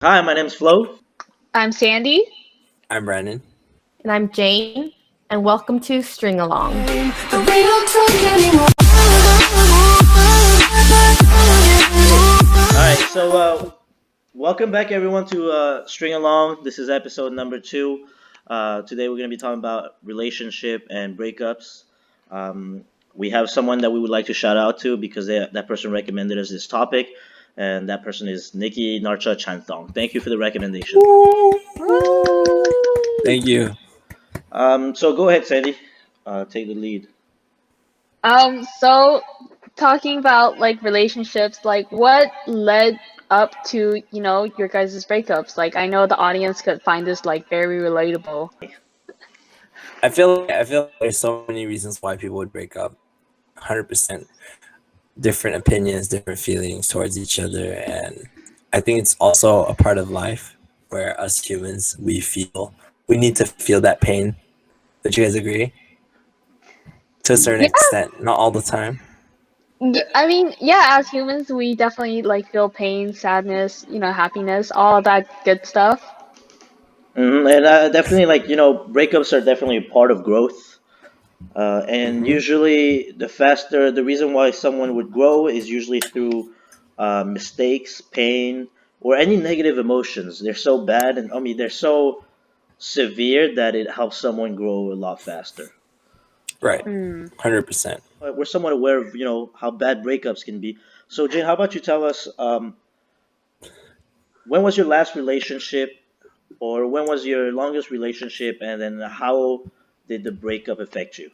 Hi, my name's Flo. I'm Sandy. I'm Brandon. And I'm Jane, and welcome to String Along. All right, welcome back everyone to String Along. This is episode number two. Today we're going to be talking about relationship and breakups. Um, we have someone that we would like to shout out to because that person recommended us this topic, and that person is Nikki Narcha Chanthong. Thank you for the recommendation. Thank you. So go ahead, Sandy. Take the lead. So talking about like relationships, like what led up to, your guys' breakups? Like I know the audience could find this like very relatable. I feel like there's so many reasons why people would break up. 100% different opinions, different feelings towards each other, and I think it's also a part of life where us humans we need to feel that pain. Would you guys agree? To a certain Yeah, extent, not all the time. I mean, yeah, as humans, we definitely like feel pain, sadness, happiness, all that good stuff. And definitely, breakups are definitely a part of growth. And Hmm. usually, the reason why someone would grow is usually through mistakes, pain, or any negative emotions. They're so bad, and I mean, they're so severe that it helps someone grow a lot faster. Right. Hmm. 100%. We're somewhat aware of how bad breakups can be. So, Jane, how about you tell us when was your last relationship, or when was your longest relationship, and then how did the breakup affect you?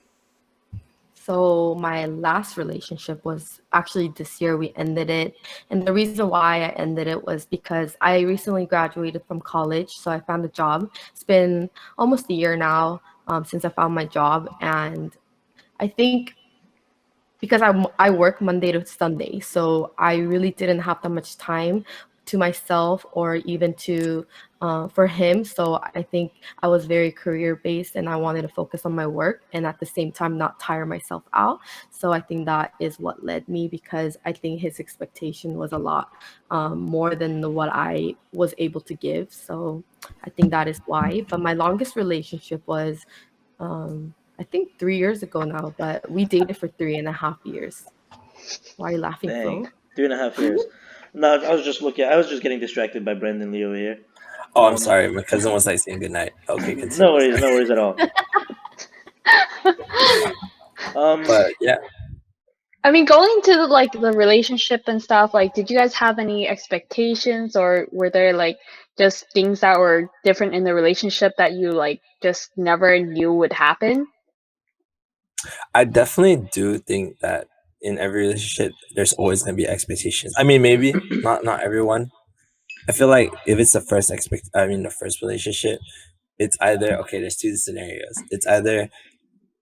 So, my last relationship was actually this year. We ended it. And the reason why I ended it was because I recently graduated from college. So, I found a job. It's been almost a year now since I found my job. And I think because I work Monday to Sunday, so I really didn't have that much time to myself or even to for him. So I think I was very career based, and I wanted to focus on my work and at the same time not tire myself out. So I think that is what led me because I think his expectation was a lot more than what I was able to give. So I think that is why. But my longest relationship was I think 3 years ago now, but we dated for 3.5 years. Why are you laughing, Dang, Flo? 3.5 years. No, I was just looking. I was just getting distracted by Brendan Leo here. Oh, I'm Um, sorry. My cousin was like saying goodnight. Okay, no continue. worries, Sorry. no worries at all. But Um, yeah, I mean, going into like the relationship and stuff, like, did you guys have any expectations, or were there like just things that were different in the relationship that you like just never knew would happen? I definitely do think that in every relationship, there's always gonna be expectations. I mean, maybe not everyone. I feel like if it's the first relationship, it's either okay. There's two scenarios. It's either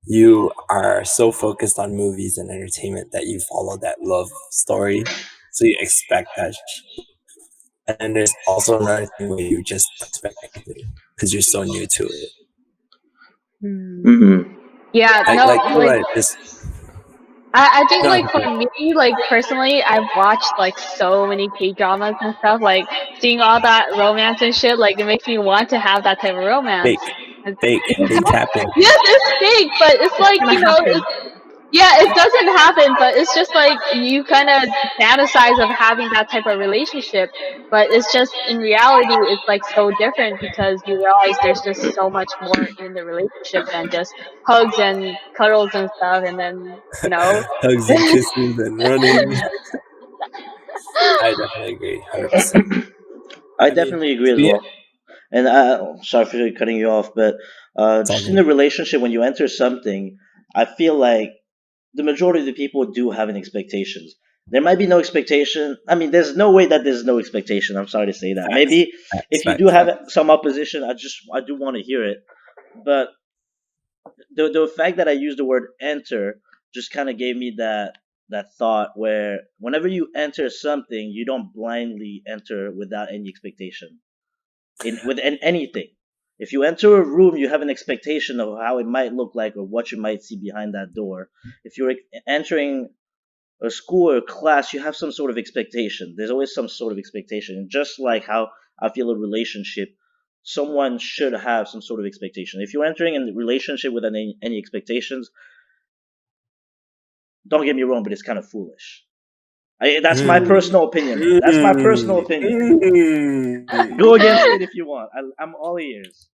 you are so focused on movies and entertainment that you follow that love story, so you expect that. And then there's also another thing where you just don't expect anything because you're so new to it. Hmm. mhm. Yeah, no, Like even like like this. I think No, like for me, like personally, I've watched like so many K dramas and stuff. Like seeing all that romance and shit, like it makes me want to have that type of romance. fake, And- fake happen. yes, it's fake, but it's It's like gonna happen. yeah, it doesn't happen, but it's just like you kind of fantasize of having that type of relationship, but it's just in reality, it's like so different because you realize there's just so much more in the relationship than just hugs and cuddles and stuff, and then Hugs and kisses and running. I definitely agree, 100%. I I mean, definitely agree so as yeah, well. And sorry for cutting you off, but it's all just in the good. relationship, when you enter something, I feel like the majority of the people do have an expectations. There might be no expectation. I mean, there's no way that there's no expectation. I'm sorry to say that. Facts, Maybe facts, if you do facts, have facts. some opposition, I do want to hear it. But the fact that I used the word enter just kind of gave me that thought where whenever you enter something, you don't blindly enter without any expectation in anything. If you enter a room, you have an expectation of how it might look like or what you might see behind that door. If you're entering a school or a class, you have some sort of expectation. There's always some sort of expectation. Just like how I feel a relationship, someone should have some sort of expectation. If you're entering a relationship without any expectations, don't get me wrong, but it's kind of foolish. That's my Mm. personal opinion, though. That's my personal Mm. opinion. Mm. Go against it if you want. I'm all ears.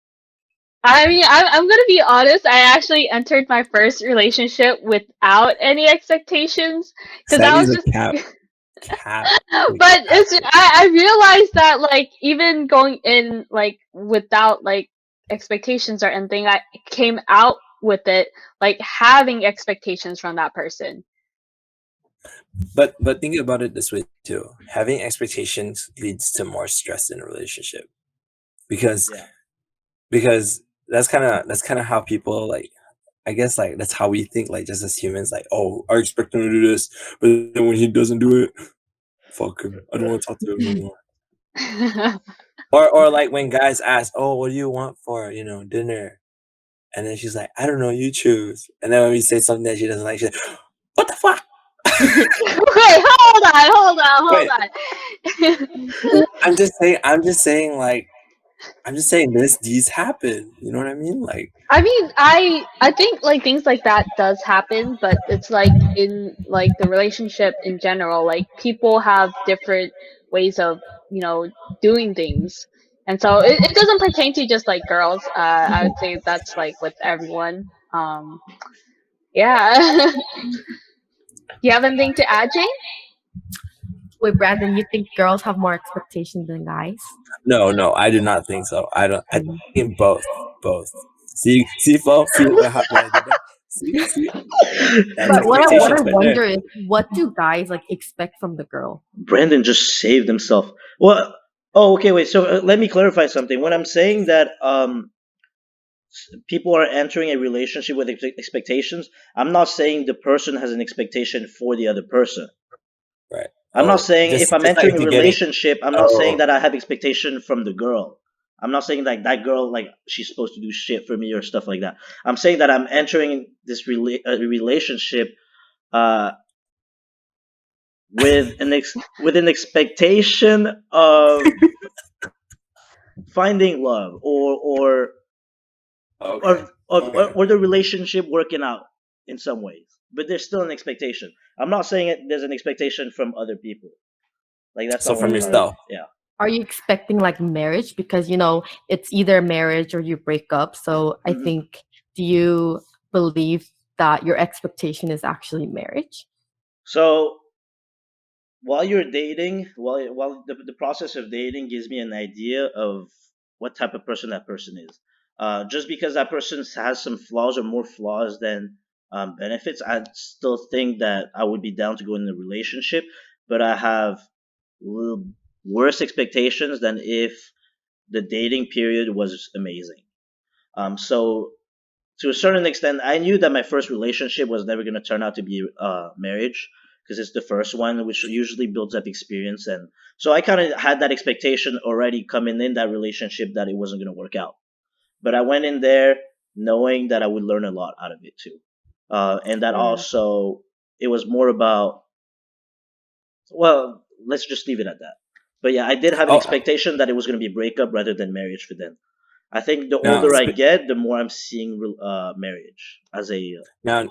I mean, I'm gonna be honest. I actually entered my first relationship without any expectations because I Sandy's was a just. cap. Cap. But Cap. I realized that like even going in like without like expectations or anything, I came out with it like having expectations from that person. But think about it this way too. Having expectations leads to more stress in a relationship because Yeah. because that's kind of how people like. I guess like that's how we think like just as humans like, oh, I expect him to do this, but then when he doesn't do it, fuck him. I don't want to talk to him no more. Or like when guys ask, oh, what do you want for dinner? And then she's like, I don't know, you choose. And then when we say something that she doesn't like, she's like, what the fuck? Wait, hold Wait, on. I'm just saying these happen. You know what I mean? Like, I mean, I think like things like that does happen, but it's like in like the relationship in general, like people have different ways of doing things, and so it doesn't pertain to just like girls. I would say that's like with everyone. Yeah. Do you have anything to add, Jane? Wait, Brandon, you think girls have more expectations than guys? no, I do not think so. I don't. I Mm. think both. See, Flo, see what I did there. See, that's But what I expectations right there. wonder is, what do guys like expect from the girl? Brandon just saved himself. Well, oh, okay, wait. So let me clarify something. When I'm saying that people are entering a relationship with expectations, I'm not saying the person has an expectation for the other person. Right. I'm not Oh, saying if I'm just like entering if a you're getting. relationship, I'm not saying Oh, that I have expectation from the girl. I'm not saying like that girl like she's supposed to do shit for me or stuff like that. I'm saying that I'm entering this relationship uh, with an expectation of finding love okay. Okay. or the relationship working out in some ways. But there's still an expectation. I'm not saying there's an expectation from other people. Like that's So not what from I'm trying to. Mm. yourself. Yeah. Are you expecting like marriage? Because it's either marriage or you break up. So I hmm think, do you believe that your expectation is actually marriage? So while you're dating, while the process of dating gives me an idea of what type of person that person is. Just because that person has some flaws or more flaws than benefits, I still think that I would be down to go in a relationship. But I have little worse expectations than if the dating period was amazing. So to a certain extent, I knew that my first relationship was never going to turn out to be marriage because it's the first one, which usually builds up experience, and so I kind of had that expectation already coming in that relationship that it wasn't going to work out. But I went in there knowing that I would learn a lot out of it too, and that Mm. also it was more about well, let's just leave it at that. But yeah, I did have an Oh, expectation that it was going to be breakup rather than marriage for them. I think the now, older I get, the more I'm seeing marriage as a now,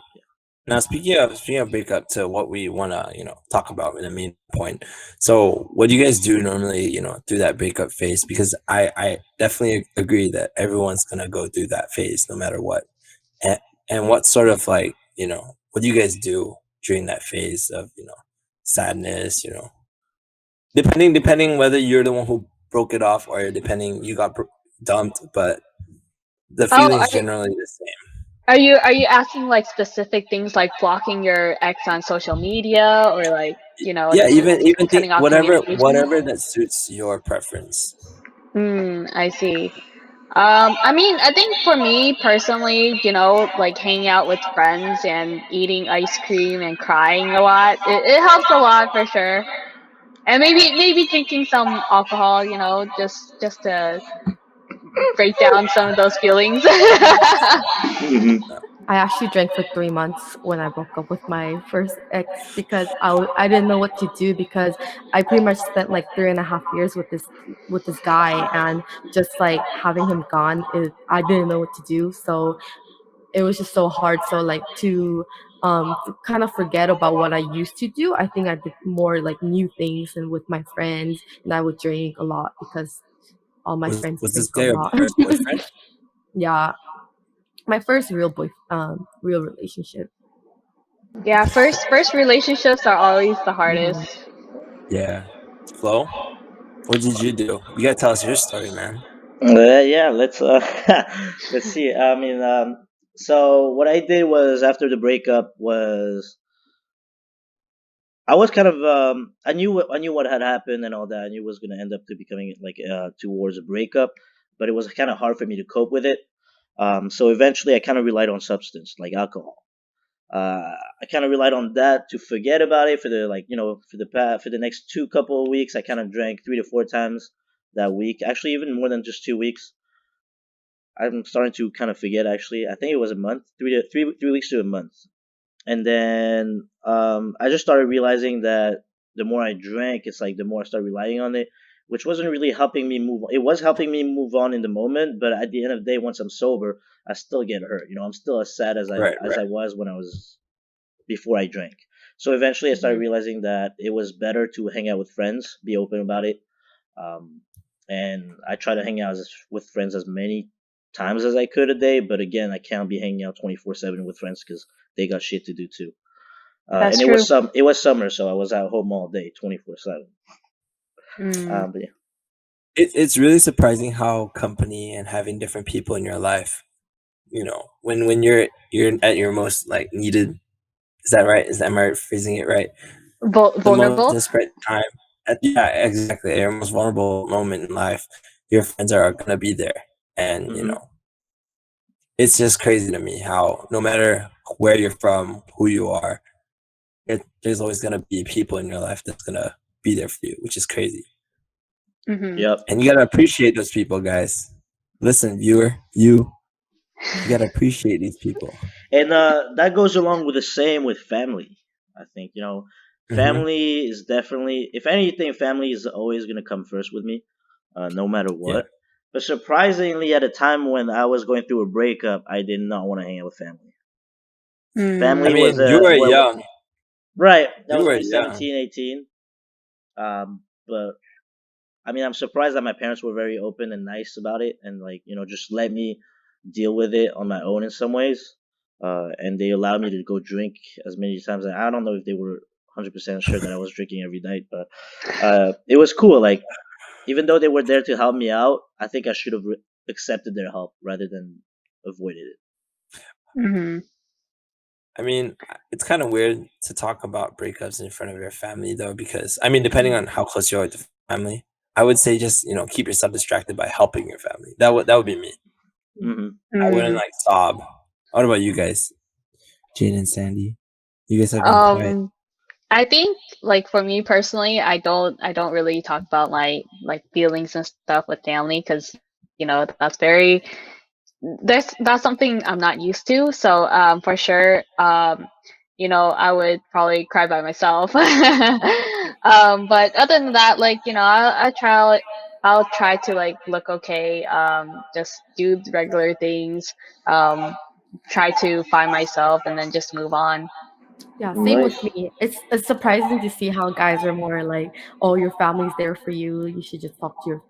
now, speaking of breakup to what we wanna talk about in the main point. So, what do you guys do normally through that breakup phase? Because I definitely agree that everyone's gonna go through that phase no matter what. And what sort of like what do you guys do during that phase of sadness? Depending whether you're the one who broke it off or depending you got dumped, but the Oh, feeling's generally the same. are you asking like specific things like blocking your ex on social media or like Yeah, just even think cutting off communication? whatever that suits your preference. I see. I mean, I think for me personally, like hanging out with friends and eating ice cream and crying a lot, it helps a lot for sure. And maybe drinking some alcohol, just to break down some of those feelings. Mhm. I actually drank for 3 months when I broke up with my first ex because I didn't know what to do because I pretty much spent like 3.5 years with this guy, and just like having him gone, I didn't know what to do. So it was just so hard. So like to kind of forget about what I used to do, I think I did more like new things and with my friends, and I would drink a lot because all my friends Was this drink a guy your lot. first boyfriend? Yeah, my first real relationship. Yeah, first relationships are always the Mhm. hardest. Yeah. Flo, what did you do? You gotta tell us your story, man. Yeah, let's let's see. I mean, so what I did was after the breakup was I was kind of I knew what had happened and all that. I knew it was gonna end up to becoming like towards a breakup, but it was kind of hard for me to cope with it. So eventually, I kind of relied on substance like alcohol. I kind of relied on that to forget about it for the like for the next two couple of weeks. I kind of drank 3 to 4 times that week. Actually, even more than just 2 weeks. I'm starting to kind of forget. Actually, I think it was a month, 3 weeks to a month. And then I just started realizing that the more I drank, it's like the more I started relying on it, which wasn't really helping me move. It was helping me move on in the moment, but at the end of the day, once I'm sober, I still get hurt. I'm still as sad as Right, I right. was when I was before I drank. So eventually, I started Mhm. realizing that it was better to hang out with friends, be open about it, um, and I try to hang out with friends as many times as I could a day. But again, I can't be hanging out 24/7 with friends because they got shit to do too. That's And true. it was summer, so I was at home all day, 24/7. Mm. But yeah. It's really surprising how company and having different people in your life, when you're at your most like needed. Is that right? Am I phrasing it right? The most Vulnerable. desperate time. Yeah, exactly. At your most vulnerable moment in life, your friends are gonna be there, and Hmm. it's just crazy to me how no matter where you're from, who you are, there's always gonna be people in your life that's gonna be there for you, which is crazy. Hmm. Yep. And you gotta appreciate those people, guys. Listen, viewer, you gotta appreciate these people. And that goes along with the same with family. I think Hmm. family is definitely, if anything, family is always gonna come first with me, no matter Yeah. what. But surprisingly, at a time when I was going through a breakup, I did not want to hang out with family. I Family Mm. was mean, you were what young. right. That You was were only young. 17, 18. But I mean, I'm surprised that my parents were very open and nice about it, and like just let me deal with it on my own in some ways. And they allowed me to go drink as many times. I don't know if they were 100% sure that I was drinking every night, but it was cool. Like even though they were there to help me out, I think I should have accepted their help rather than avoided it. Hmm. I mean, it's kind of weird to talk about breakups in front of your family, though, because I mean, depending on how close you are with the family, I would say just keep yourself distracted by helping your family. That would be me. Hmm. I wouldn't Mm. like sob. What about you guys, Jane and Sandy? You guys have been quiet. Um, I think like for me personally, I don't really talk about my like feelings and stuff with family because that's very that's something I'm not used to. So for sure, I would probably cry by myself. But other than that, like I'll try to like look okay. Just do the regular things. Um, try to find myself and then just move on. Yeah, same with Nice. me. It's surprising to see how guys are more like, "Oh, your family's there for you. You should just talk to your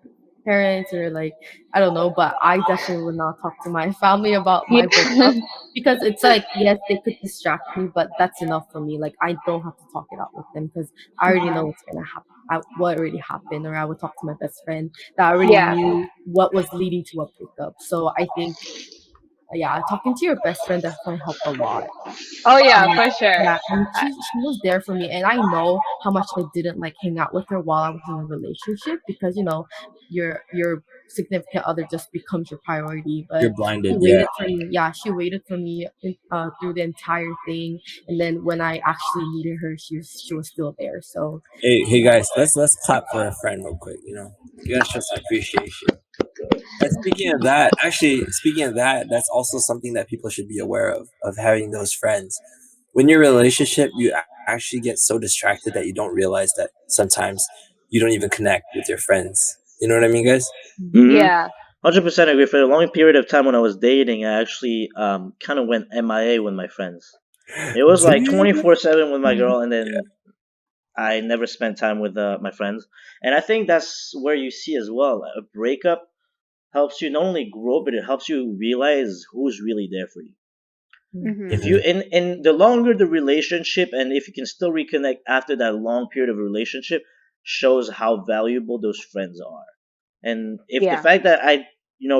parents," or like, I don't know. But I definitely would not talk to my family about my breakup Yeah. because it's like, yes, they could distract me, but that's enough for me. Like, I don't have to talk it out with them because I already know what's gonna happen. What already happened, or I would talk to my best friend that already Yeah. knew what was leading to a breakup. So I think, yeah, talking to your best friend definitely helped a lot. Oh yeah, And for sure. yeah, and I, she was there for me, and I know how much I didn't like hang out with her while I was in a relationship because your significant other just becomes your priority. You're But she blinded, yeah. waited for me. Yeah, she waited for me through the entire thing, and then when I actually needed her, she was still there. So Hey, guys, let's clap for a friend real quick. You gotta show some appreciation. And speaking of that, that's also something that people should be aware of having those friends. When you're in a relationship, you actually get so distracted that you don't realize that sometimes you don't even connect with your friends. You know what I mean, guys? Mm-hmm. Yeah. 100% agree. For a long period of time when I was dating, I actually kind of went MIA with my friends. It was like Dude. 24/7 with my girl, and Yeah. then I never spent time with my friends. And I think that's where you see as well a breakup helps you not only grow, but it helps you realize who's really there for you. Mhm. If you Mhm. in the longer the relationship, and if you can still reconnect after that long period of a relationship, shows how valuable those friends are. And if the Yeah. fact that I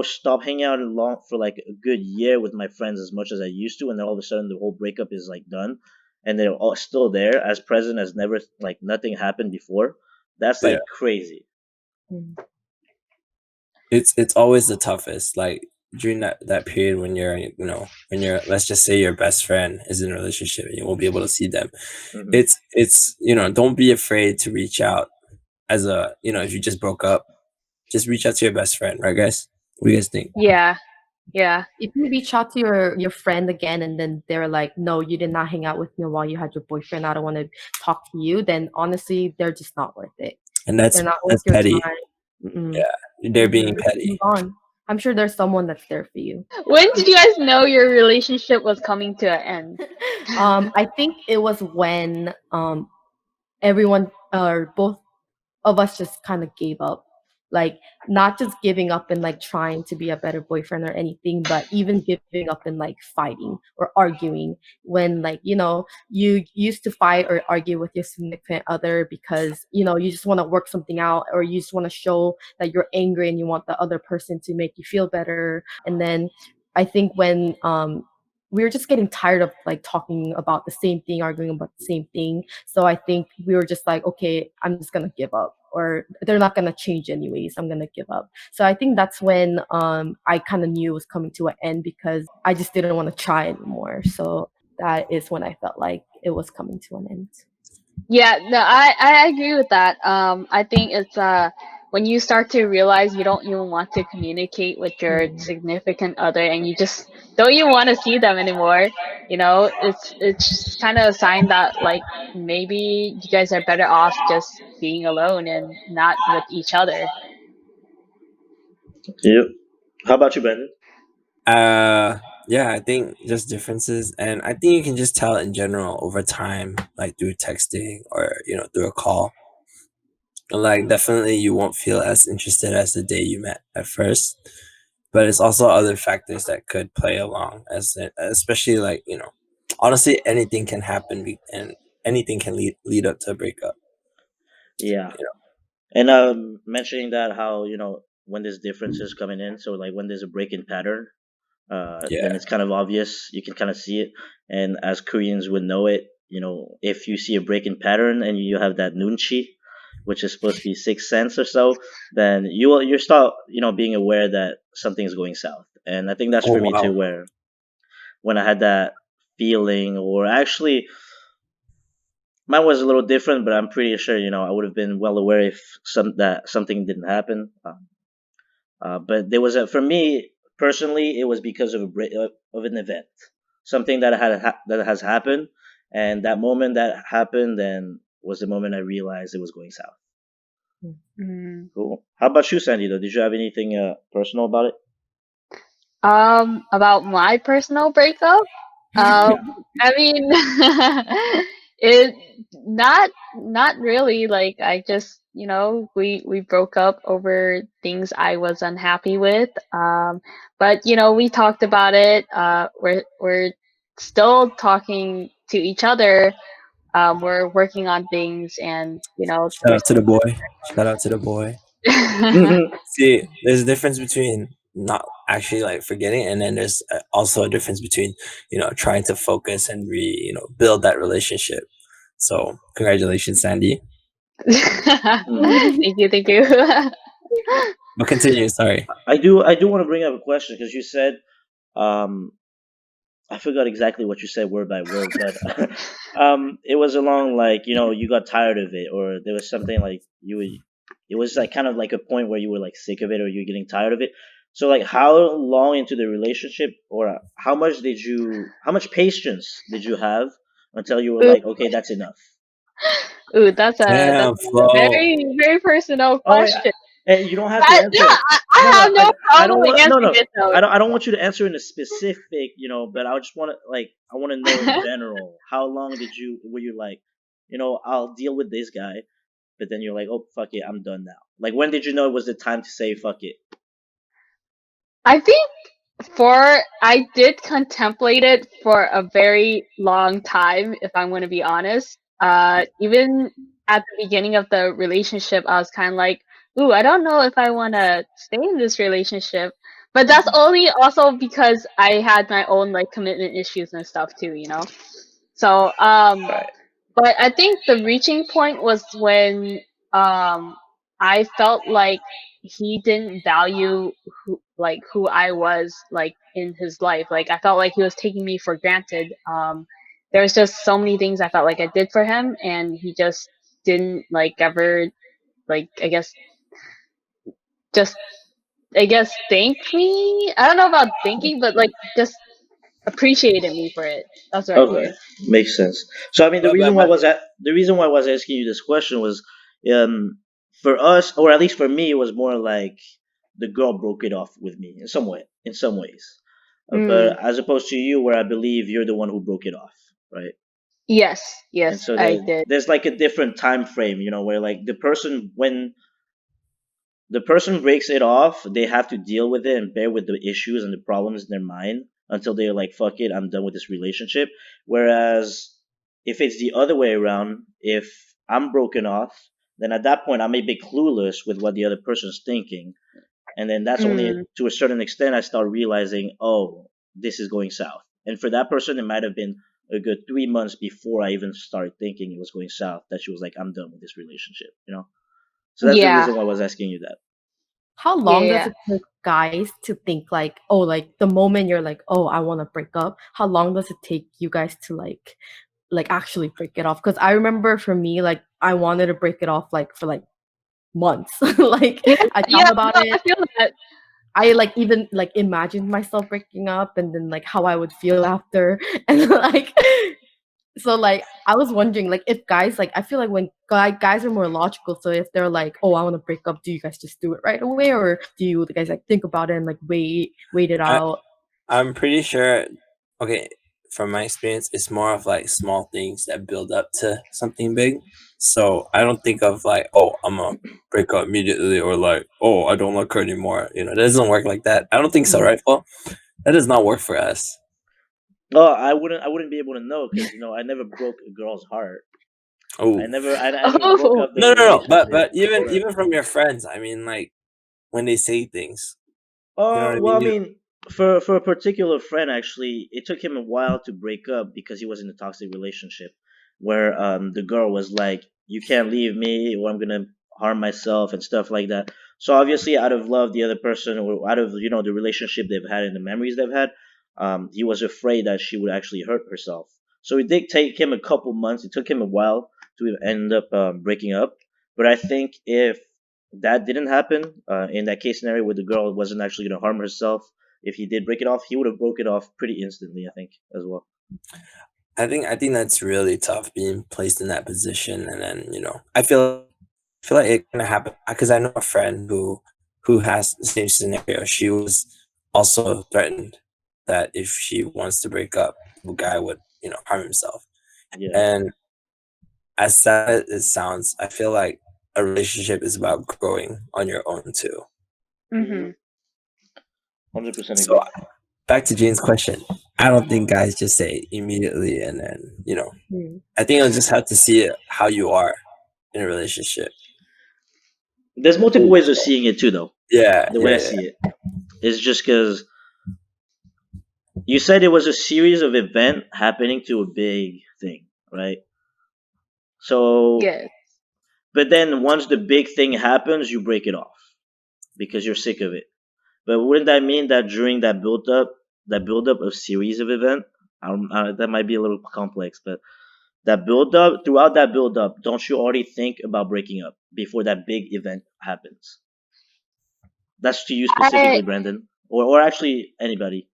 stop hanging out long for like a good year with my friends as much as I used to, and then all of a sudden the whole breakup is like done, and they're all still there as present as never, like nothing happened before, that's Yeah. like crazy. It's always the toughest. Like during that period when when you're, let's just say your best friend is in a relationship and you won't be able to see them. Hmm. It's don't be afraid to reach out as a if you just broke up, just reach out to your best friend, right, guys? What do you guys think? Yeah. Yeah. If you reach out to your friend again and then they're like, no, you did not hang out with me while you had your boyfriend, I don't want to talk to you, then honestly, they're just not worth it. And They're not worth that's your petty. time. Mm-mm. Yeah, they're being Just petty. move on. I'm sure there's someone that's there for you. When did you guys know your relationship was coming to an end? I think it was when everyone or both of us just kind of gave up. Like not just giving up and like trying to be a better boyfriend or anything, but even giving up and like fighting or arguing when like, you used to fight or argue with your significant other because, you just want to work something out or you just want to show that you're angry and you want the other person to make you feel better. And then I think when we were just getting tired of like talking about the same thing, arguing about the same thing. So I think we were just like, okay, I'm just gonna give up, or they're not gonna change anyways. I'm gonna give up. So I think that's when I kind of knew it was coming to an end because I just didn't want to try anymore. So that is when I felt like it was coming to an end. Yeah, no, I agree with that. I think it's when you start to realize you don't even want to communicate with your Mm. significant other and you just don't even want to see them anymore, it's kind of a sign that like maybe you guys are better off just being alone and not with each other. Yep. How about you, Brandon? Yeah, I think just differences, and I think you can just tell in general over time, like through texting or through a call. Like definitely you won't feel as interested as the day you met at first, but it's also other factors that could play along especially like honestly anything can happen and anything can lead up to a breakup. Yeah. You And mentioning that how when there's differences coming in, so like when there's a break in pattern, Yeah. then it's kind of obvious. You can kind of see it, and as Koreans would know it, if you see a break in pattern and you have that nunchi, which is supposed to be sixth sense or so, then you start being aware that something's going south. And I think that's Oh for me too, wow. where when I had that feeling, or actually mine was a little different, but I'm pretty sure I would have been well aware if something didn't happen. But there was for me personally, it was because of of an event, something that that has happened, and that moment that happened then was the moment I realized it was going south. Mm. Cool. How about you, Sandy? Though, did you have anything personal about it? About my personal breakup, um, I mean, it not really. Like I just, we broke up over things I was unhappy with. But we talked about it. We're still talking to each other. We're working on things, and Shout we're out to the boy. Shout out to the boy. still. Hmm. See, there's a difference between not actually like forgetting, and then there's also a difference between trying to focus and build that relationship. So congratulations, Sandy. Thank you, thank you. But continue. Sorry. I do want to bring up a question because you said um, I forgot exactly what you said word by word, but it was along like you got tired of it, or there was something like you were. It was like kind of like a point where you were like sick of it, or you're getting tired of it. So like, how long into the relationship, or how much patience did you have until you were Ooh, like, okay, that's enough? ooh, that's Damn, a Flo. very very personal Oh yeah, question. and you don't have to But answer no, it. I No, no, have no I problem don't want. No, answering no, it though. I don't want you to answer in a specific, but I just want to like, I want to know in general. How long were you like, I'll deal with this guy, but then you're like, oh fuck it, I'm done now. Like, when did you know it was the time to say fuck it? I think for I did contemplate it for a very long time, if I'm going to be honest. Even at the beginning of the relationship, I was kind of like, "Ooh, I don't know if I want to stay in this relationship." But that's only also because I had my own like commitment issues and stuff too, you know. So, Right. but I think the reaching point was when I felt like he didn't value who I was like in his life. Like I felt like he was taking me for granted. There was just so many things I felt like I did for him, and he just didn't like ever like just I guess thank me. I don't know about thanking, but like just appreciated me for it. That's what I Okay, mean. makes sense. So I mean, But the reason why I was asking you this question was, um, for us, or at least for me, it was more like the girl broke it off with me in some ways, Mm. but as opposed to you, where I believe you're the one who broke it off, right? Yes, And yes, so I did. there's like a different time frame, where like when the person breaks it off, they have to deal with it and bear with the issues and the problems in their mind until they're like, fuck it, I'm done with this relationship. Whereas if it's the other way around, if I'm broken off, then at that point I'm a bit clueless with what the other person's thinking. And then that's only Mm. to a certain extent I start realizing, oh, this is going south. And for that person, it might have been a good 3 months before I even started thinking it was going south that she was like, I'm done with this relationship. So that's the Yeah, reason why I was asking you that. How yeah, long does yeah. it take guys to think like, oh, like the moment you're like, oh, I want to break up? How long does it take you guys to like actually break it off? Because I remember for me, like I wanted to break it off like for like months. Like Yeah, I yeah, thought about no, I it. feel that. I like even like imagined myself breaking up and then like how I would feel after and like so like I was wondering like if guys like I feel like when guys are more logical, so if they're like, oh, I want to break up, do you guys just do it right away, or do you guys like think about it and like wait it I, out? I'm pretty sure. Okay, from my experience, it's more of like small things that build up to something big. So I don't think of like, oh, I'm gonna break up immediately, or like, oh, I don't like her anymore. It doesn't work like that. I don't think so, Mhm. right, Paul? That does not work for us. Oh, I wouldn't be able to know because I never broke a girl's heart. Oh, I never broke Oh, up the no, no, no. But relationship. even But even from your friends, I mean, like when they say things, you know what I well, mean? I mean, for a particular friend, actually, it took him a while to break up because he was in a toxic relationship where the girl was like, "You can't leave me, or I'm gonna harm myself" and stuff like that. So obviously, out of love, the other person, or out of the relationship they've had and the memories they've had, he was afraid that she would actually hurt herself. So it did take him a couple months. It took him a while to end up breaking up. But I think if that didn't happen, in that case scenario where the girl wasn't actually going to harm herself, if he did break it off, he would have broke it off pretty instantly, I think, as well. I think that's really tough being placed in that position, and then I feel like it kind of happened because I know a friend who has the same scenario. She was also threatened that if she wants to break up, the guy would harm himself. Yeah, And as sad as it sounds, I feel like a relationship is about growing on your own too. mm-hmm. hmm 100% So agree. back to Jane's question, I don't think guys just say immediately, and then Hmm. I think you'll just have to see it how you are in a relationship. There's multiple Ooh, ways of seeing it too, though. yeah, The way I yeah, yeah. see it is just because you said it was a series of event happening to a big thing, right? So, yes, but then once the big thing happens, you break it off because you're sick of it. But wouldn't that mean that during that build up of series of event, that might be a little complex, but that build up, throughout that build up, don't you already think about breaking up before that big event happens? That's to you I specifically, Brandon, or actually anybody.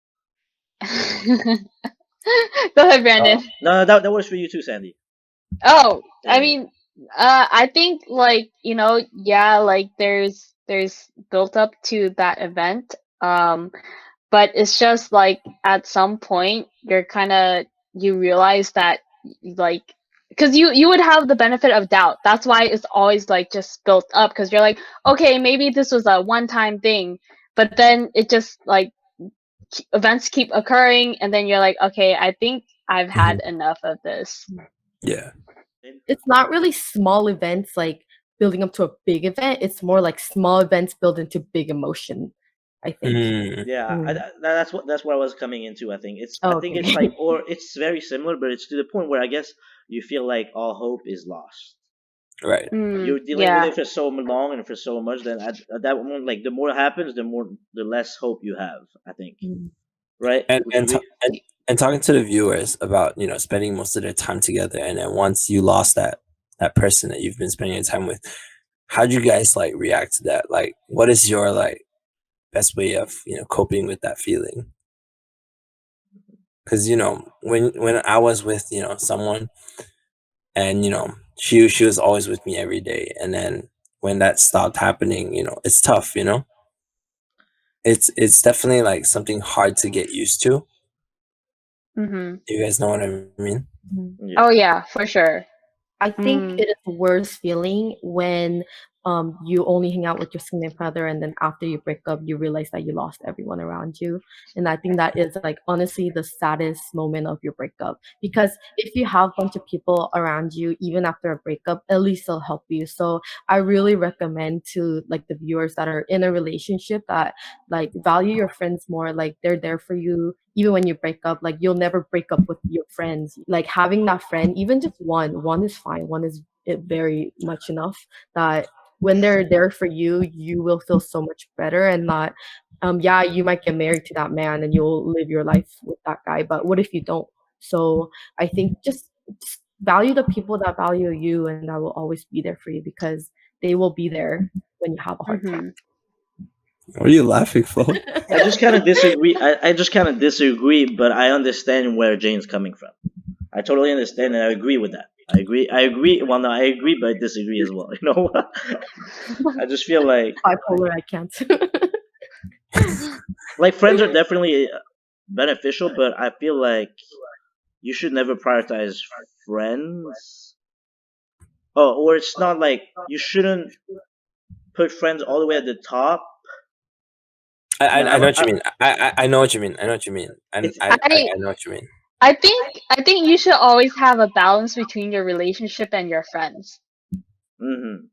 Go ahead, Brandon. No, that works for you too, Sandy. Oh, Yeah, I yeah. mean, I think like, yeah, like there's built up to that event. But it's just like at some point you realize that like because you would have the benefit of doubt. That's why it's always like just built up because you're like, okay, maybe this was a one-time thing, but then it just like events keep occurring, and then you're like, okay, I think I've Hmm. had enough of this. Yeah. It's not really small events like building up to a big event. It's more like small events build into big emotion, I think. Mm. Yeah, Mm. that's what I was coming into. I Oh, think it's okay. like, or it's very similar, but it's to the point where I guess you feel like all hope is lost. Right. Mm, You're dealing with yeah. it for so long and for so much. Then at that moment, like the more it happens, the less hope you have. I think, Mm. right? And Would you and agree? t- and, and talking to the viewers about spending most of their time together, and then once you lost that person that you've been spending your time with, how do you guys like react to that? Like, what is your like best way of coping with that feeling? Because when I was with someone, and she was always with me every day, and then when that stopped happening, it's tough. It's definitely like something hard to get used to. Mm-hmm. You guys know what I mean? Mm. Yeah. Oh yeah, for sure. I think Mm, it is the worst feeling when you only hang out with your significant other and then after you break up you realize that you lost everyone around you. And I think that is like honestly the saddest moment of your breakup. Because if you have a bunch of people around you even after a breakup, at least they'll help you. So I really recommend to like the viewers that are in a relationship that like value your friends more. Like they're there for you even when you break up. Like you'll never break up with your friends. Like having that friend, even just one is fine. One is very much enough that when they're there for you, you will feel so much better. And not yeah, you might get married to that man and you'll live your life with that guy, but what if you don't? So I think just value the people that value you and that will always be there for you, because they will be there when you have a hard time. mm-hmm. What are you laughing for? I just kind of disagree. I just kind of disagree, but I understand where Jane's coming from. I totally understand, and I agree with that. I agree. I agree. Well, no, I agree, but I disagree as well. You know, I just feel Bipolar, I can't. like friends are definitely beneficial, but I feel like you should never prioritize friends. Oh, or it's not like you shouldn't put friends all the way at the top. I, No, I I know what you mean. I know what you mean. I know what you mean. And it's I I know what you mean. I think you should always have a balance between your relationship and your friends. mm-hmm.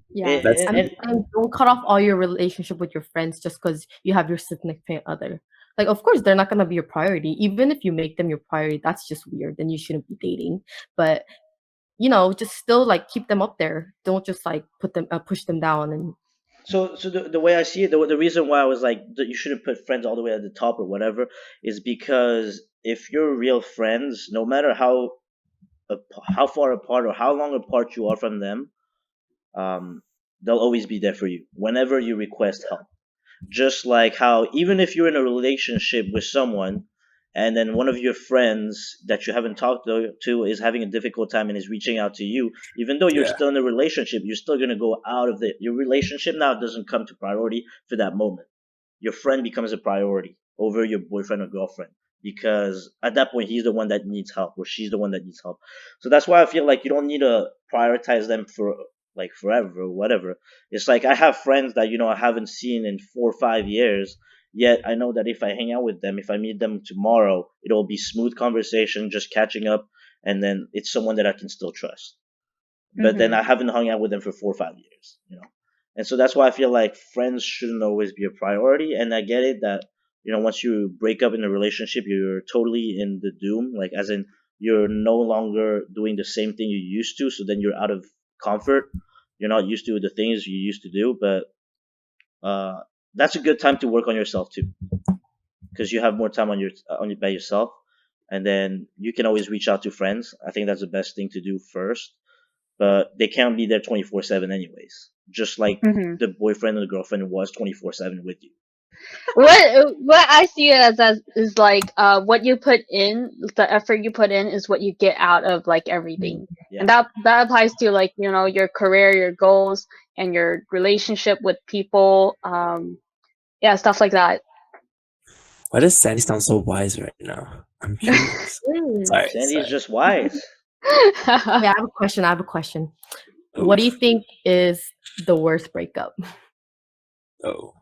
Yeah. That's And don't cut off all your relationship with your friends just because you have your significant other. Like, of course, they're not gonna be your priority. Even if you make them your priority, that's just weird. Then you shouldn't be dating. But just still like keep them up there. Don't just like push them down. And so the way I see it, the reason why I was like that you shouldn't put friends all the way at the top or whatever is because if you're real friends, no matter how far apart or how long apart you are from them, um, they'll always be there for you whenever you request help. Just like how even if you're in a relationship with someone and then one of your friends that you haven't talked to is having a difficult time and is reaching out to you, even though you're yeah. still in a relationship, you're still going to go out of it. Your relationship now doesn't come to priority for that moment. Your friend becomes a priority over your boyfriend or girlfriend because at that point he's the one that needs help or she's the one that needs help. So that's why I feel like you don't need to prioritize them for like forever or whatever. It's like I have friends that I haven't seen in 4 or 5 years. Yet I know that if I hang out with them, if I meet them tomorrow, it'll be smooth conversation, just catching up, and then it's someone that I can still trust. But then Mm-hmm. I haven't hung out with them for 4 or 5 years. And so that's why I feel like friends shouldn't always be a priority. And I get it that once you break up in a relationship, you're totally in the doom, like as in you're no longer doing the same thing you used to. So then you're out of comfort. You're not used to the things you used to do, but uh, that's a good time to work on yourself too, because you have more time by yourself, and then you can always reach out to friends. I think that's the best thing to do first, but they can't be there 24/7 anyways. just like Hmm. the boyfriend or the girlfriend was 24/7 with you. What I see it as is like what you put in, the effort you put in is what you get out of like everything. Yeah. And that applies to like, your career, your goals, and your relationship with people, yeah, stuff like that. Why does Sandy sound so wise right now? I'm curious. Sorry, Sandy's sorry. just wise. Okay, I have a question. What do you Oof. think is the worst breakup? Oh,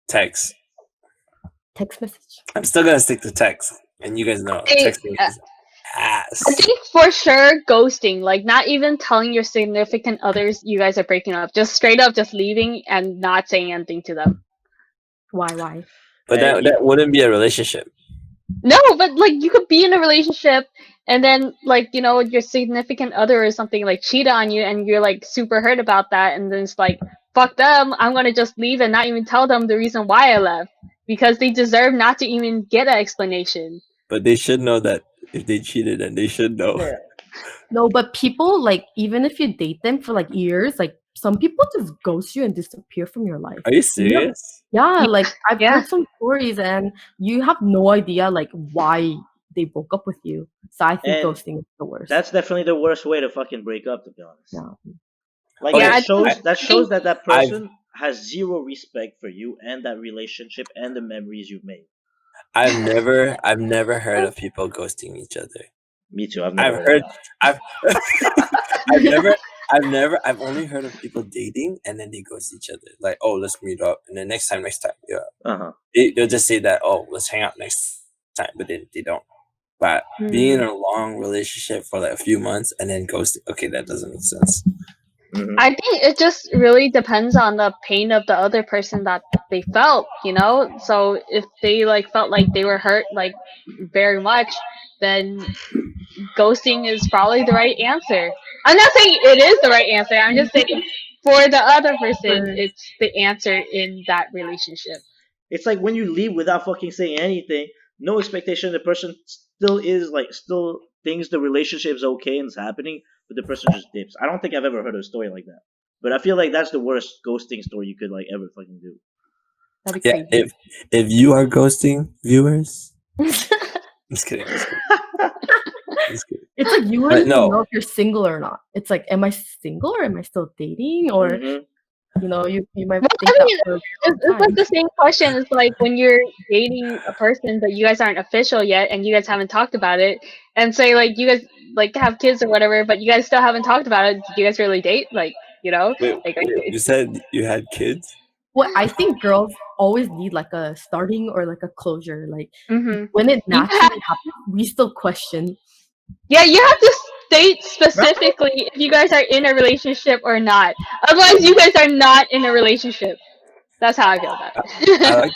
text. Text message. I'm still gonna stick to text, and you guys know Hey, texting is I ass. think for sure ghosting, like not even telling your significant others you guys are breaking up, just straight up just leaving and not saying anything to them. Why? But that wouldn't be a relationship. No, but like you could be in a relationship and then like, your significant other or something like cheat on you and you're like super hurt about that and then it's like, fuck them, I'm gonna just leave and not even tell them the reason why I left. Because they deserve not to even get an explanation. But they should know that if they cheated, then they should know. Yeah. No, but people, like, even if you date them for like years, like some people just ghost you and disappear from your life. Are you serious? Yeah, like I've Yeah. heard some stories and you have no idea like why they broke up with you. So I think And ghosting is the worst. that's definitely the worst way to fucking break up, to be honest. Yeah. Like Okay, Yeah, that shows I think that I've person has zero respect for you and that relationship and the memories you've made. I've never heard of people ghosting each other. Me too. I've never I've heard heard of I've I've only heard of people dating and then they ghost each other. Like, oh, let's meet up, and then next time, yeah, that. Uh-huh. they'll just say that, oh, let's hang out next time, but then they don't. But being in a long relationship for like a few months and then ghosting, okay, that doesn't make sense. Hmm. I think it just really depends on the pain of the other person that they felt. So if they like felt like they were hurt like very much, then ghosting is probably the right answer. I'm not saying it is the right answer. I'm just saying for the other person, it's the answer in that relationship. It's like when you leave without fucking saying anything, no expectation. The person still thinks the relationship's okay and it's happening, but the person just dips. I don't think I've ever heard a story like that. But I feel like that's the worst ghosting story you could like ever fucking do. That'd be Yeah, crazy. if you are ghosting viewers, just kidding, just kidding, just kidding. It's like you But wouldn't even know no, if you're single or not. It's like, am I single or am I still dating? Or Hmm. you might Well, think I that mean, for a very long it's like time. the same question. It's like when you're dating a person, but you guys aren't official yet, and you guys haven't talked about it, and say like you guys like have kids or whatever, but you guys still haven't talked about it. Do you guys really date? Like, wait, like you said you had kids. What I think girls always need like a starting or like a closure. Like mm-hmm. when it You have, naturally happens, we still question. yeah, you have to state Right? specifically if you guys are in a relationship or not. Otherwise, you guys are not in a relationship. That's how I feel about I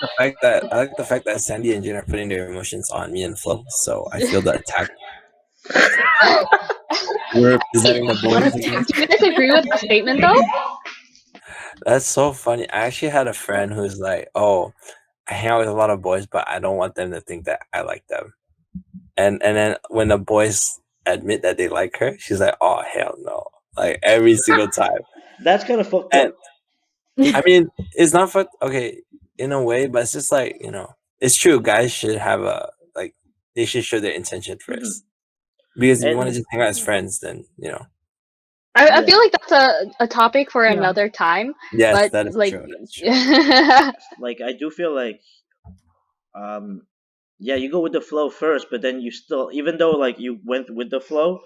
it. like the fact that Sandy and Jane are putting their emotions on me and Flo, so I feel the attack. We're representing the What a boys again. Do you guys agree with the statement though? That's so funny. I actually had a friend who's like, "Oh, I hang out with a lot of boys, but I don't want them to think that I like them." And then when the boys admit that they like her, she's like, "Oh hell no!" Like every single time. That's kind of fucked And up. I mean, it's not for okay in a way, but it's just like it's true. Guys should have they should show their intention Hmm. first. Because if you want to And just hang out as friends, then I yeah, feel like that's a topic for Yeah. another time, yes, but that is like true. That is true. like I do feel like um yeah, you go with the flow first, but then you still, even though like you went with the flow,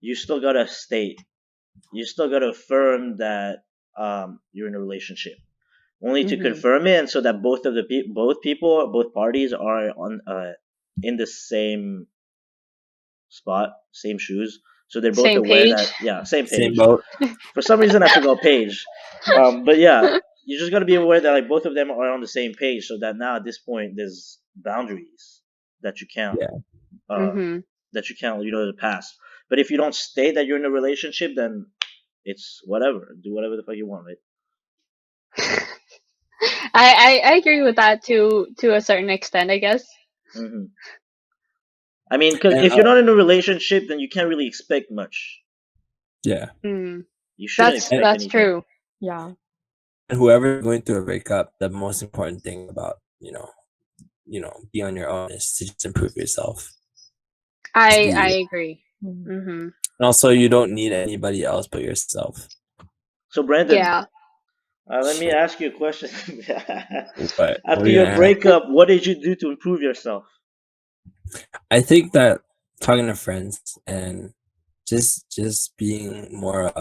you still gotta state, you still gotta affirm that you're in a relationship, only to hmm confirm it, and so that both parties are on in the same spot, same shoes, so they're both same aware page. that, yeah, same Same page. boat. For some reason, I forgot page, but yeah, you just gotta be aware that like both of them are on the same page, so that now at this point there's boundaries that you can't Yeah. uh hmm pass. But if you don't state that you're in a relationship, then it's whatever. Do whatever the fuck you want, right? I agree with that to a certain extent, I guess. Hmm. I mean, because And if you're not in a relationship, then you can't really expect much. yeah. Mm. You shouldn't That's And expect that's anything. true. Yeah. And whoever going through a breakup, the most important thing about be on your own is to just improve yourself. Just be I you. agree. Mhm. Mhm. And also, you don't need anybody else but yourself. So Brandon, Yeah. let me Shit. ask you a question. What After are you your gonna have? breakup, what did you do to improve yourself? I think that talking to friends and just being more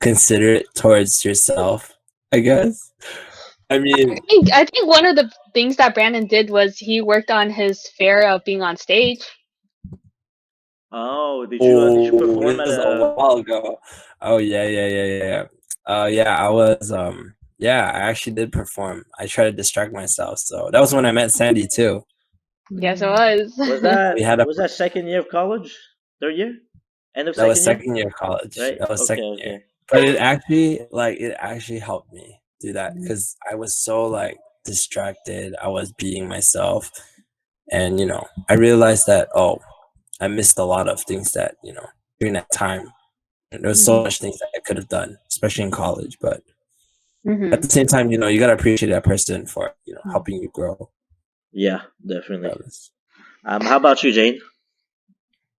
considerate towards yourself, I guess. I mean, I think one of the things that Brandon did was he worked on his fear of being on stage. Oh, did you oh, perform this at is a a? while ago. Oh yeah, yeah, yeah, yeah, yeah. Yeah, I was yeah, I actually did perform. I tried to distract myself. So that was when I met Sandy too. Yes, it Mm. Was was. that We had a was that second year of college? Third year? End of That was second year? second year of college. Right? That was Okay, second year. okay. But it actually helped me do that Mhm. because I was so like distracted. I was being myself. And I realized that I missed a lot of things that, during that time. And there was so Mhm. much things that I could have done, especially in college. But at Mhm. the same time, you gotta appreciate that person for, Mhm. helping you grow. Yeah, definitely. Regardless. How about you, Jane?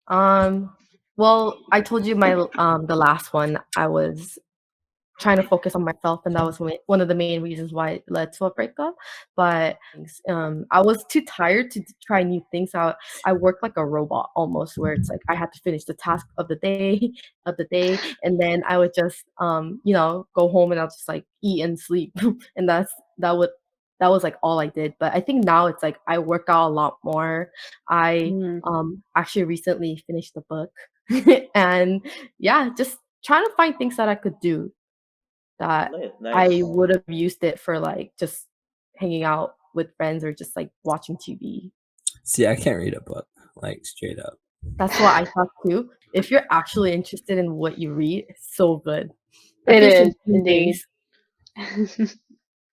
Um, well, I told you the last one I was trying to focus on myself, and that was one of the main reasons why it led to a breakup. But I was too tired to try new things. I worked like a robot almost, where it's like I had to finish the task of the day and then I would just go home and I'll just like eat and sleep, and that was like all I did. But I think now it's like I work out a lot more. I Mhm. actually recently finished the book, and yeah, just trying to find things that I could do that I Nice. would have used it for, like, just hanging out with friends or just, like, watching TV. See, I can't read a book, like straight up. That's what I thought too. If you're actually interested in what you read, it's so good. I It finished is in 2 indeed. days.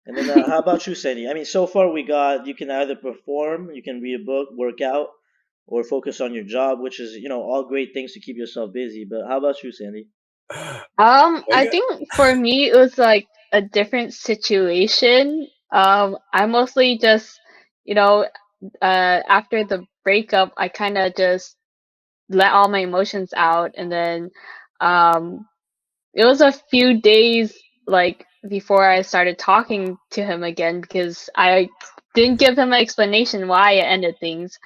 And then how about you, Sandy? I mean, so far we got you can either perform, you can read a book, work out, or focus on your job, which is all great things to keep yourself busy. But how about you, Sandy? I think for me it was like a different situation. I mostly just, you know, after the breakup, I kind of just let all my emotions out, and then, um, it was a few days like before I started talking to him again because I didn't give him an explanation why I ended things.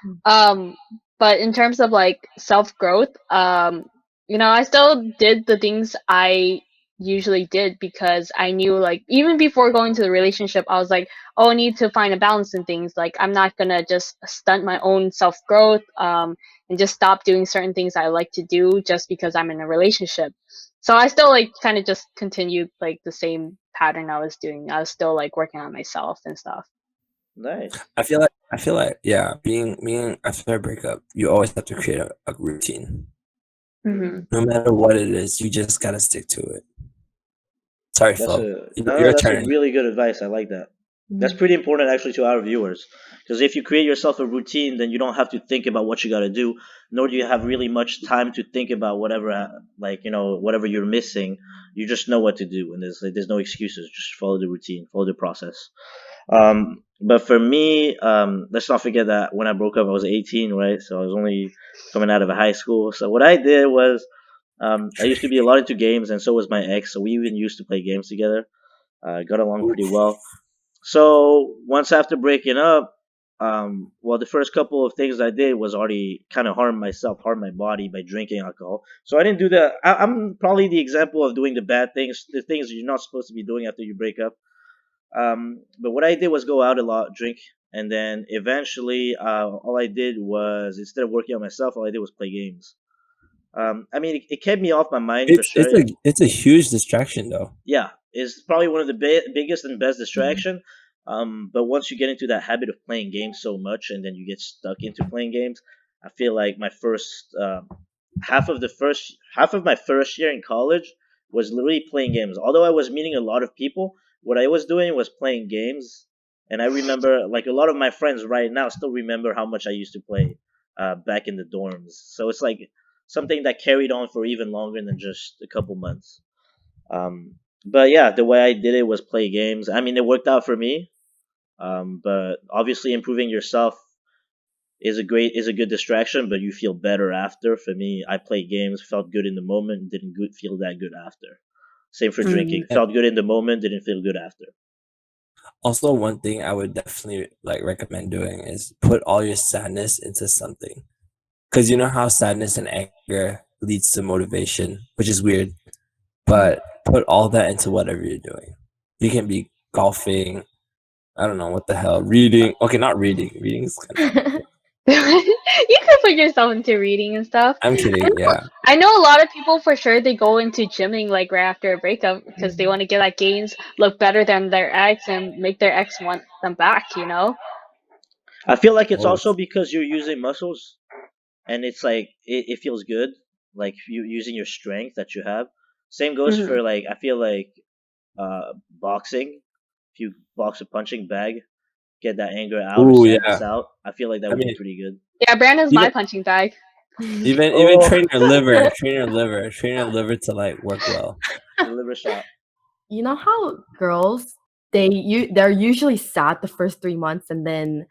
Mm, Um, but in terms of like self growth, I still did the things I usually did because I knew like even before going to the relationship, I was like, oh, I need to find a balance in things. Like I'm not gonna just stunt my own self growth, and just stop doing certain things I like to do just because I'm in a relationship. So I still like kind of just continued like the same pattern I was doing. I was still like working on myself and stuff. Nice. I feel like yeah, being after a breakup, you always have to create a routine. Hmm. Hmm. No matter what it is, you just gotta stick to it. Sorry, That's Flo. a no, Your that's a turn. really good advice. I like that. That's mm, pretty important actually to our viewers, because if you create yourself a routine, then you don't have to think about what you got to do, nor do you have really much time to think about whatever, whatever you're missing. You just know what to do, and there's no excuses. Just follow the routine, follow the process. But for me, let's not forget that when I broke up, I was 18, right? So I was only coming out of high school. So what I did was, I used to be a lot into games, and so was my ex. So we even used to play games together. Got along pretty Oof. well. So once after breaking up, well, the first couple of things I did was already kind of harm myself, harm my body by drinking alcohol. So I didn't do that. I'm probably the example of doing the bad things, the things you're not supposed to be doing after you break up. But what I did was go out a lot, drink, and then eventually, all I did was instead of working on myself, all I did was play games. I mean, it kept me off my mind for It's sure. it's a it's a huge distraction though. Yeah, is probably one of the biggest and best mm, distraction. But once you get into that habit of playing games so much, and then you get stuck into playing games, I feel like my first half of my first year in college was literally playing games. Although I was meeting a lot of people, what I was doing was playing games. And I remember, like a lot of my friends right now, still remember how much I used to play back in the dorms. So it's like something that carried on for even longer than just a couple months. But yeah, the way I did it was play games. I mean, it worked out for me. But obviously, improving yourself is a good distraction, but you feel better after. For me, I played games, felt good in the moment, didn't feel that good after. Same for Mm. drinking, felt good in the moment, didn't feel good after. Also, one thing I would definitely like recommend doing is put all your sadness into something. Because you know how sadness and anger leads to motivation, which is weird, but put all that into whatever you're doing. You can be golfing, I don't know what the hell, reading. Okay, not reading. Reading is kind of. You can put yourself into reading and stuff. I'm I kidding. know, Yeah. I know a lot of people for sure they go into gymming like right after a breakup because they want to get that gains look better than their ex and make their ex want them back, you know? I feel like it's Oh, also because you're using muscles, and it's like it feels good, like you using your strength that you have. Same goes Hmm. for like I feel like boxing. If you box a punching bag, get that anger out or ooh, sadness yeah. out, I feel like that I would be mean, pretty good. Yeah, Brandon's even my punching bag. even Oh, train your liver to like work well. the liver shot. You know how girls they're usually sad the first 3 months, and then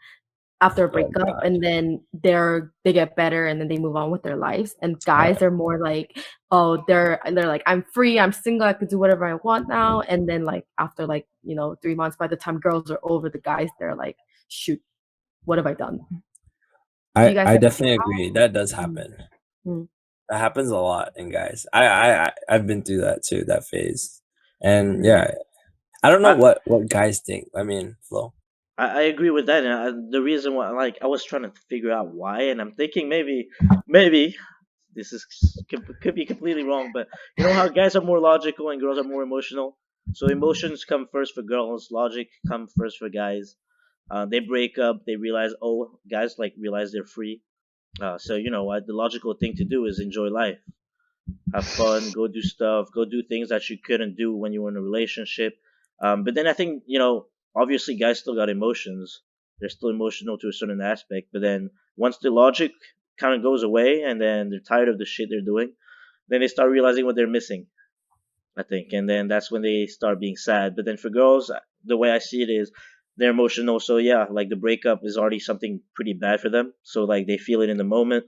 after a Oh breakup, God. and then they get better, and then they move on with their lives. And Uh, guys are more like, oh, they're like, I'm free, I'm single, I could do whatever I want now. And then like after like 3 months, by the time girls are over the guys, they're like, shoot, what have I done? Do you guys I ever think definitely agree. That does that? happen. Mm. That happens a lot in guys. I've been through that too, that phase. And Mm. yeah, I don't know I, what guys think. I mean, Flo. I agree with that, and the reason why, like, I was trying to figure out why, and I'm thinking maybe this could be completely wrong, but you know how guys are more logical and girls are more emotional. So emotions come first for girls, logic come first for guys. They break up, they realize, oh, guys like realize they're free. So you know what? The logical thing to do is enjoy life, have fun, go do stuff, go do things that you couldn't do when you were in a relationship. But then I think obviously guys still got emotions. They're still emotional to a certain aspect. But then once the logic kind of goes away, and then they're tired of the shit they're doing, then they start realizing what they're missing. I think, and then that's when they start being sad. But then for girls, the way I see it is they're emotional. So yeah, like the breakup is already something pretty bad for them. So like they feel it in the moment,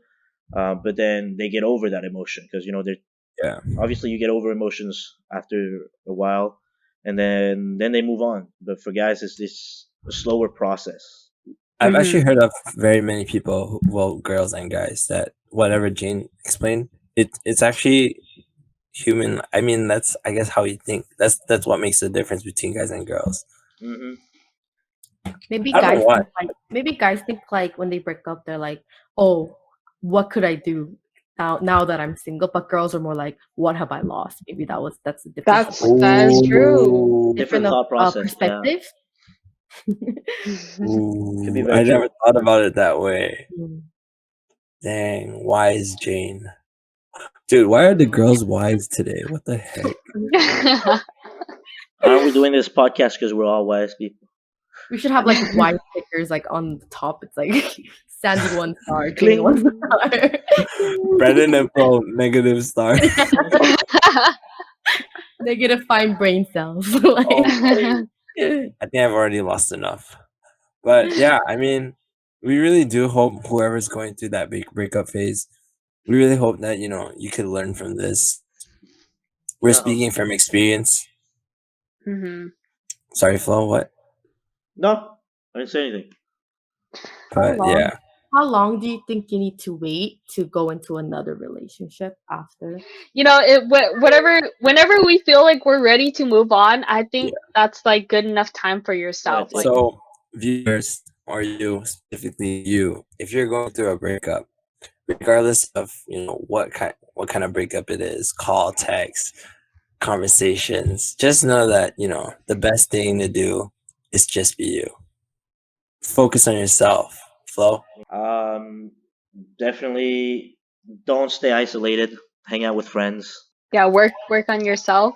but then they get over that emotion because they're Yeah. obviously you get over emotions after a while, and then they move on. But for guys, it's this a slower process. I've Hmm. actually heard of very many people, well, girls and guys, that whatever Jane explained, it's actually human. I mean, that's I guess how you think. That's what makes the difference between guys and girls. Hmm. Maybe I don't know guys why. think like when they break up, they're like, oh, what could I do now that I'm single? But girls are more like, what have I lost? Maybe that's the difference of like That is true. Different different thought process. Yeah, perspective. could be Ooh, very I never true. thought about it that way. Mm. Dang, wise Jane. Dude, why are the girls wise today? What the heck? Aren't we doing this podcast because we're all wise people? We should have like white stickers like on the top. It's like Sandy 1 star, Jane 1 star. Cling. Brendan and Flo, negative star. Negative fine brain cells. Oh Like, my. I think I've already lost enough. But yeah, I mean, we really do hope whoever's going through that big breakup phase, we really hope that, you could learn from this. We're Yeah. speaking from experience. Hmm. Sorry, Flo, what? No, I didn't say anything. how But long? yeah. How long do you think you need to wait to go into another relationship after? whenever we feel like we're ready to move on, I Yeah. think that's like good enough time for So I yourself. Like, think. So, viewers, or you, specifically you, if you're going through a breakup, regardless of, what kind of breakup it is, call, text, conversations, just know that, the best thing to do is just be you. Focus on yourself, Flo. Definitely don't stay isolated. Hang out with friends. yeah, work on yourself.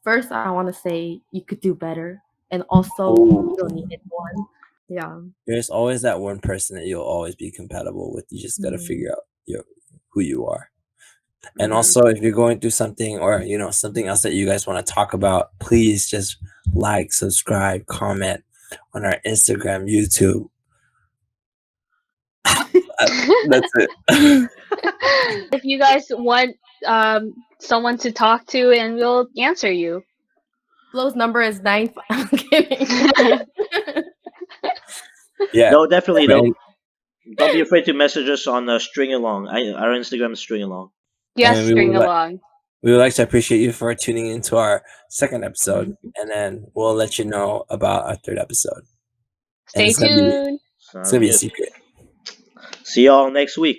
First, I want to say you could do better, and also Ooh. you don't need anyone. Yeah. There's always that one person that you'll always be compatible with. You just got to Mm. figure out who you are. And Mhm. also, if you're going through something or something else that you guys want to talk about, please just like, subscribe, comment on our Instagram, YouTube. That's it. If you guys want someone to talk to, and we'll answer you. Flo's number is 9. I'm kidding. Yeah. No, definitely. And, Don't be afraid to message us on String Along. Our Instagram is String Along. Yes, and string along. we would like to appreciate you for tuning into our second episode, and then we'll let you know about our third episode. And Stay tuned. it's gonna Sounds be a good. secret. See y'all next week.